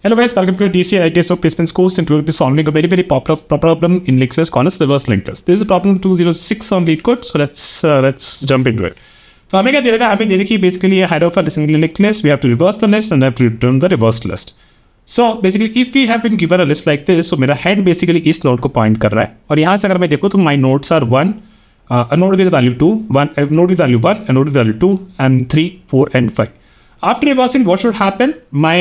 Hello guys, welcome to DC ITS of Placements course, and we will be solving a very popular problem in linked list called as reverse linked list. This is problem 206 on LeetCode, so let's jump into it. So हमें क्या दे रखा है? हमें दे रखी है basically a head of a single linked list. We have to reverse the list and have to return the reversed list. So basically if we have been given a list like this, so मेरा head basically इस node को point कर रहा है, और यहाँ से अगर मैं देखूँ तो my nodes are 1, a node with value 2, a node with value 1, a node with value 2, and 3, 4, and 5. After reversing what should happen my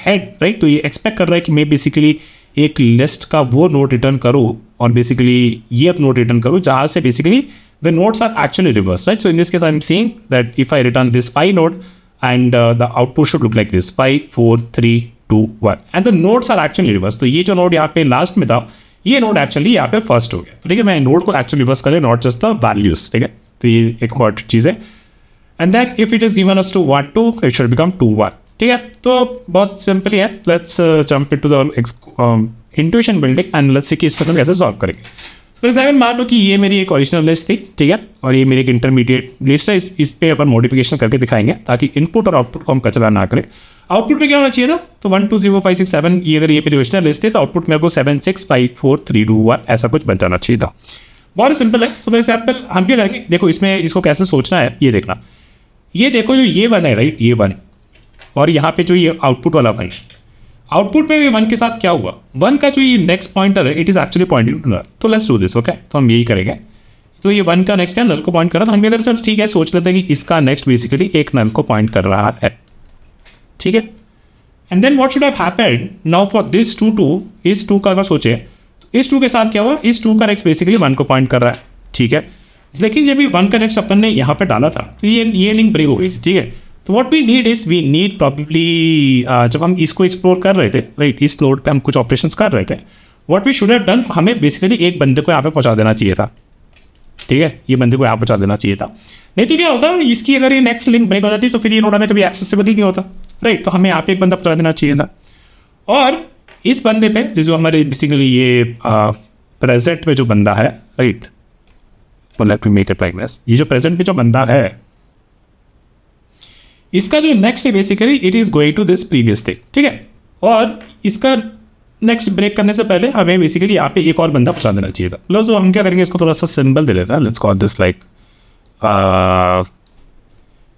head, right? तो ये एक्सपेक्ट कर रहा है कि मैं बेसिकली एक लिस्ट का वो नोड रिटर्न करूँ और बेसिकली ये नोड रिटर्न करूँ जहाँ से basically the nodes are actually reverse, right? So in this case I am seeing that if I return this 5 node and the output should look like this 5, 4, 3, 2, 1 and the nodes are actually reverse. तो ये जो node यहाँ पे last में था, ये node actually यहाँ पे फर्स्ट हो गया. ठीक है, मैं नोड को एक्चुअली रिवर्स करें, नॉट जस्ट द वैल्यूज. ठीक है, तो ये एक इंपॉर्टेंट चीज़ है. And then if it is given us to 1, 2, it should become 2, 1. ठीक है, तो बहुत सिंपल है. Let's jump into the intuition building and let's see कि इसको हम कैसे सॉल्व करेंगे. फॉर एग्जाम्पल मान लो कि ये मेरी एक ओरिजिनल लिस्ट थी, ठीक है, और ये मेरी एक इंटरमीडिएट लिस्ट है. इस पे अपन मॉडिफिकेशन करके दिखाएंगे ताकि इनपुट और आउटपुट को हम कचरा ना करें. आउटपुट में क्या होना चाहिए था? तो 1, 2, 3, 4, 5, 6, 7, ये अगर ये मेरी ओरिजिनल लिस्ट है तो आउटपुट मेरे को 7, 6, 5, 4, 3, 2, 1 ऐसा कुछ बन जाना चाहिए था. बहुत सिंपल है. सो फॉर एग्जाम्पल हम क्या करेंगे, देखो इसमें इसको कैसे सोचना है ये देखना. ये देखो जो ये 1 है, राइट, ये 1, और यहाँ पे जो ये आउटपुट वाला 1, आउटपुट में भी 1 के साथ क्या हुआ, 1 का जो ये नेक्स्ट पॉइंटर है it is actually pointing to null. तो लेट्स डू दिस. ओके, तो हम यही करेंगे. तो ये 1 का नेक्स्ट क्या नल को पॉइंट कर रहा था. हम ये चलो ठीक है, सोच लेते हैं कि इसका नेक्स्ट बेसिकली एक नल को पॉइंट कर रहा है. ठीक है, and then what should have happened now for this 2, 2, इस 2 का अगर सोचे तो इस 2 के साथ क्या हुआ, इस 2 का नेक्स्ट बेसिकली 1 को पॉइंट कर रहा है. ठीक है, लेकिन जब भी 1 का नेक्स्ट अपन ने यहाँ पे डाला था तो ये लिंक ब्रेक हो गई. ठीक है, तो what we need is we need probably जब हम इसको एक्सप्लोर कर रहे थे, राइट, इस नोड पे हम कुछ ऑपरेशंस कर रहे थे, what we should have done, हमें बेसिकली एक बंदे को यहाँ पे पहुँचा देना चाहिए था. ठीक है, ये बंदे को यहाँ पहुँचा देना चाहिए था. नहीं तो क्या होता, इसकी अगर ये नेक्स्ट लिंक ब्रेक हो जाती तो फिर ये नोड हमें कभी एक्सेसिबल ही नहीं होता, राइट? तो हमें यहाँ पे एक बंदा पहुँचा देना चाहिए था. और इस बंदे पे जो हमारे बेसिकली ये प्रेजेंट में जो बंदा है, right, let me make it like this, ये जो प्रेजेंट में जो बंदा है इसका जो नेक्स्ट है basically it is going to this previous thing. ठीक है, और इसका नेक्स्ट ब्रेक करने से पहले हमें बेसिकली यहाँ पे एक और बंदा पहुँचा देना चाहिए था. लो, जो हम क्या करेंगे, इसको थोड़ा सा सिंबल दे देता है. Let's call this like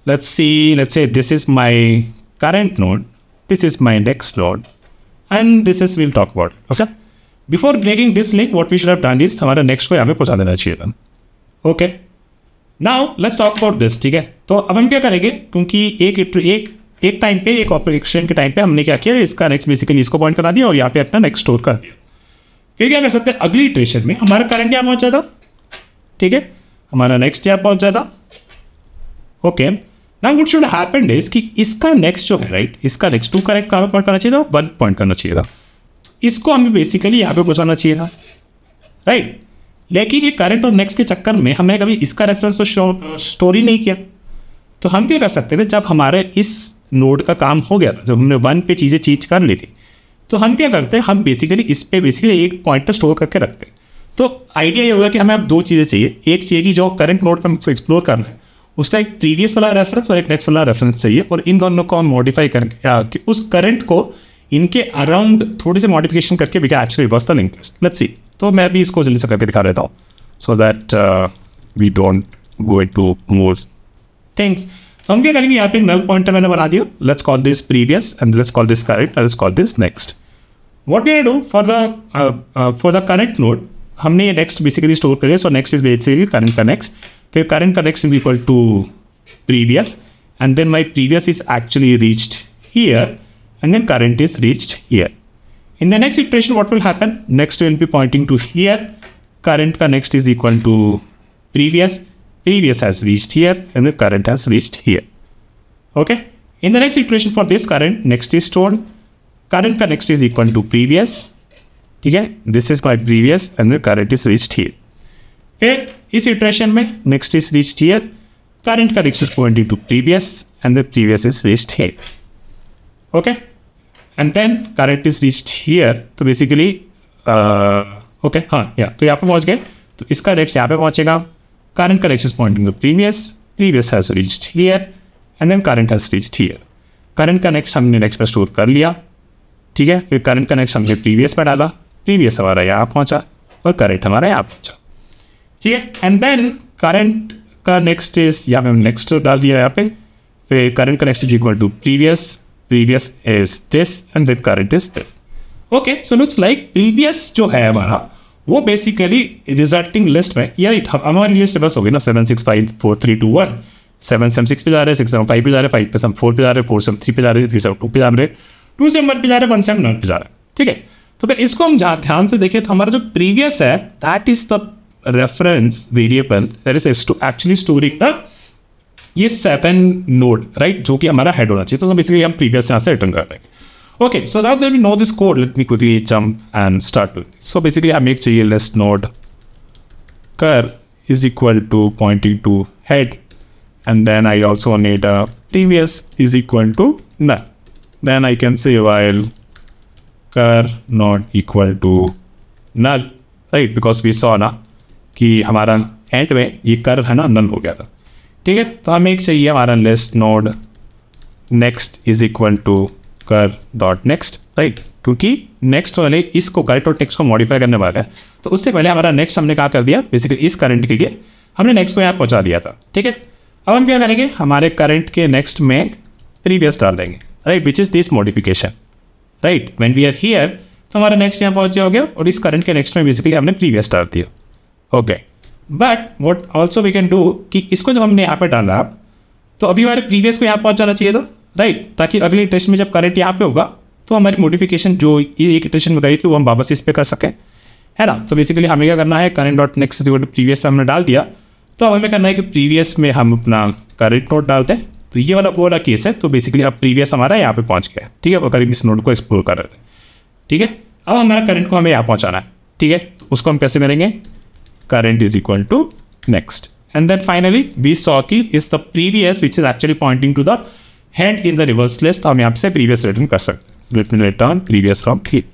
let's say this is my current node, this is my next node, and this is will talk about. Okay, before breaking this link what we should have done is हमारा next को यहाँ पे पहुँचा देना चाहिए था. Okay, now let's talk about this. ठीक है, तो अब हम क्या करेंगे, क्योंकि एक टाइम पे, एक ऑपरेशन के टाइम पे हमने क्या किया, इसका नेक्स्ट बेसिकली इसको पॉइंट करा दिया और यहाँ पे अपना नेक्स्ट स्टोर कर दिया. फिर क्या कर सकते हैं, अगली इटरेशन में हमारा करंट यहाँ पहुँच जाता. ठीक है, हमारा नेक्स्ट यहाँ पहुँच जाता. Okay, now what should happen is कि इसका नेक्स्ट जो है, राइट, इसका नेक्स्ट 2 का नेक्स्ट कहाँ पे पॉइंट करना चाहिए था, 1 पॉइंट करना चाहिए था. इसको हमें बेसिकली यहाँ पे पहुँचाना चाहिए था, राइट? लेकिन ये करंट और नेक्स्ट के चक्कर में हमने कभी इसका रेफरेंस तो स्टोर ही नहीं किया. तो हम क्या कर सकते थे, जब हमारे इस नोड का काम हो गया था, जब हमने 1 पे चीज़ कर ली थी, तो हम क्या करते हैं, हम बेसिकली इस पे बेसिकली एक पॉइंटर स्टोर करके रखते हैं. तो आइडिया ये होगा कि हमें अब 2 चीज़ें चाहिए. एक चाहिए कि जो करंट नोड पर हम एक्सप्लोर कर रहे हैं उसका एक प्रीवियस वाला रेफरेंस और एक नेक्स्ट वाला रेफरेंस चाहिए, और इन दोनों को हम मॉडिफाई करके कि उस करंट को इनके अराउंड थोड़ी सी मॉडिफिकेशन करके we can actually reverse the link list. Let's see. तो मैं भी इसको जल्दी से करके दिखा देता हूँ so that we don't go into more things. तो हम क्या करेंगे, यहाँ पे नल पॉइंटर मैंने बना दिया. Let's call this previous and let's call this current, let's call this next. What we do for the current node, हमने ये नेक्स्ट बेसिकली स्टोर कर लिया. So next is basically current का नेक्स्ट, फिर current का next is equal to previous, and then my previous is actually reached here, and then current is reached here. In the next iteration, what will happen? Next will be pointing to here. Current ka next is equal to previous. Previous has reached here, and the current has reached here. Okay. In the next iteration for this current, next is stored. Current ka next is equal to previous. ठीक है, this is my previous, and the current is reached here. फिर इस iteration में next is reached here. Current ka next is pointing to previous, and the previous is reached here. Okay. And then current is reached here. तो basically okay, हाँ, या तो यहाँ पे पहुँच गए. तो इसका नेक्स्ट यहाँ पे पहुँचेगा. करंट का next is pointing to previous has reached here, and then current has reached here. Current का नेक्स्ट हमने नेक्स्ट पे स्टोर कर लिया. ठीक है। फिर करंट का नेक्स्ट हमने प्रीवियस में डाला, प्रीवियस हमारा यहाँ पहुँचा और करंट हमारा यहाँ पहुँचा, ठीक है। एंड देन करंट का नेक्स्ट इज यहाँ पे नेक्स्ट डाल दिया यहाँ पे, फिर करंट का next is equal to previous, previous is this and then current is this. Okay, so looks like previous जो है हमारा वो बेसिकली रिजल्टिंग लिस्ट में, यार हमारी लिस्ट बस हो गई ना 7 6 5 4 3 2 1, 7 7 6 पे जा रहे हैं, 6 7 5 पे जा रहे हैं, 5 पे 7 4 पे जा रहे हैं, 4 7 3 पे जा रहे हैं, 3 7 2 पे जा रहे हैं, 2 7 1 पे जा रहे हैं, 1 7 9 पे जा रहे हैं, ठीक है। तो फिर इसको हम ध्यान से देखें तो हमारा जो प्रीवियस है that is the reference variable that is actually storing the ये 7 नोड, राइट, जो कि हमारा हेड होना चाहिए। तो बेसिकली हम प्रीवियस यहाँ से रिटर्न कर देंगे। Okay, so now that we know this code, let me quickly jump and start doing. So basically, I make चाहिए list node cur is equal to pointing to head, and then I also need a previous is equal to null. Then I can say while cur not equal to null, right? Because we saw ना कि हमारा end में ये cur है ना null हो गया था, ठीक है। तो हमें एक चाहिए हमारा list node next is equal to कर डॉट नेक्स्ट, राइट, क्योंकि नेक्स्ट वाले इसको करंट और टेक्स्ट को मॉडिफाई करने वाला है। तो उससे पहले हमारा नेक्स्ट हमने क्या कर दिया, बेसिकली इस करंट के लिए हमने नेक्स्ट को यहाँ पहुँचा दिया था, ठीक है। अब हम क्या करेंगे, हमारे करंट के नेक्स्ट में प्रीवियस डाल देंगे, right, which is this modification, right. When we are here तो हमारा नेक्स्ट यहाँ पहुँच हो गया और इस करंट के नेक्स्ट में बेसिकली हमने प्रीवियस डाल दिया, okay. But what also we can do कि इसको जब हमने यहाँ पर डाला तो अभी हमारे प्रीवियस को यहाँ पहुँच जाना चाहिए था, राइट, ताकि अगले इटरेशन में जब करंट यहाँ पे होगा तो हमारी मॉडिफिकेशन जो ये एक इटरेशन में गई थी वो हम वापस इस पे कर सकें, है ना। तो बेसिकली हमें क्या करना है, करंट डॉट नेक्स्ट प्रीवियस में हमने डाल दिया, तो अब हमें करना है कि प्रीवियस में हम अपना करंट नोड डालते हैं। तो ये वाला वो वाला केस है। तो बेसिकली अब प्रीवियस हमारा यहाँ पे पहुँच गया है, ठीक है, वो करीब इस नोड को एक्सप्लोर कर रहे थे, ठीक है। अब हमारा करंट को हमें यहाँ पहुँचाना है, ठीक है। तो उसको हम कैसे करेंगे, current is equal to next, and then finally we saw key is the previous which is actually pointing to the head in the reverse list. हम यहाँ से प्रीवियस रिटर्न कर सकते हैं। Let me return previous from here.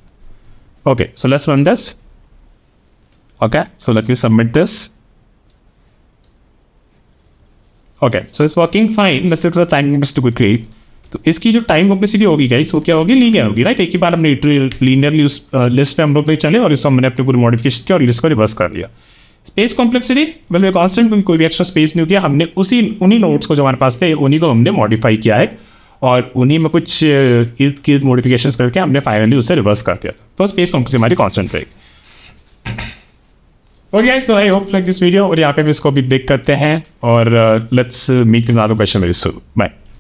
Okay, so let's run this. Okay, so let me submit this. Okay, so it's working fine. Let's look at the time complexity quickly. तो इसकी जो time complexity होगी guys वो क्या होगी, linear होगी, right. एक ही बार हमने लीनियरली उस लिस्ट पे हम लोग चले और इसको हमने अपने पूरी मॉडिफिकेशन किया और लिस्ट को रिवर्स कर दिया। स्पेस कॉम्प्लेक्सिटी वेल कांस्टेंट, क्योंकि कोई भी एक्स्ट्रा स्पेस नहीं किया, हमने उन्हीं नोड्स को जो हमारे पास थे उन्हीं को हमने मॉडिफाई किया है और उन्हीं में कुछ इर्द गिर्द मॉडिफिकेशंस करके हमने फाइनली उसे रिवर्स कर दिया था। तो स्पेस कॉम्प्लेक्सिटी हमारी कांस्टेंट रहेगी। और गाइस, तो I hope like this video, और यहाँ पे भी इसको भी ब्रेक करते हैं और let's meet with another question very soon. Bye.